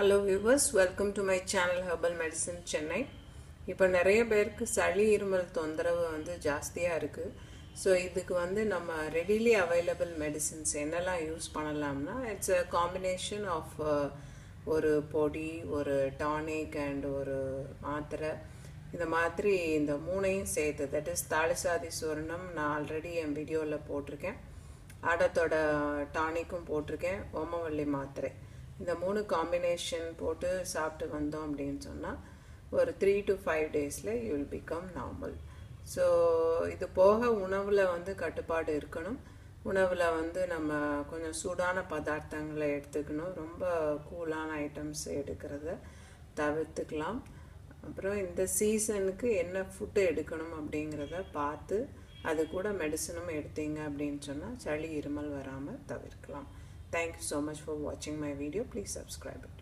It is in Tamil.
Hello viewers, welcome to my channel Herbal Medicine Chennai. இப்போ நிறைய பேருக்கு சளி இருமல் தொந்தரவு வந்து ஜாஸ்தியா இருக்கு. ஸோ இதுக்கு வந்து நம்ம ரெடிலி அவைலபிள் மெடிசின்ஸ் என்னெல்லாம் யூஸ் பண்ணலாம்னா இட்ஸ் a combination of ஒரு பொடி, ஒரு டானிக் அண்ட் ஒரு மாத்திரை. இந்த மாதிரி இந்த மூணையும் சேர்த்து, தட் இஸ் தாளிசாதி சூரணம் நான் ஆல்ரெடி என் வீடியோவில் போட்டிருக்கேன். ஆடத்தோட டானிக்கும் போட்டிருக்கேன், ஓமவல்லி மாத்திரை. இந்த மூணு காம்பினேஷன் போட்டு சாப்பிட்டு வந்தோம் அப்படின்னு சொன்னால் ஒரு 3 to 5 டேஸில் you will become normal. So இது போக உணவில் வந்து கட்டுப்பாடு இருக்கணும். உணவில் வந்து நம்ம கொஞ்சம் சூடான பதார்த்தங்களை எடுத்துக்கணும். ரொம்ப கூலான ஐட்டம்ஸ் எடுக்கிறத தவிர்த்துக்கலாம். அப்புறம் இந்த சீசனுக்கு என்ன ஃபுட்டு எடுக்கணும் அப்படிங்கிறத பார்த்து அது கூட மெடிசனும் எடுத்தீங்க அப்படின்னு சொன்னால் சளி இருமல் வராமல் தவிர்க்கலாம். Thank you so much for watching my video. Please subscribe it.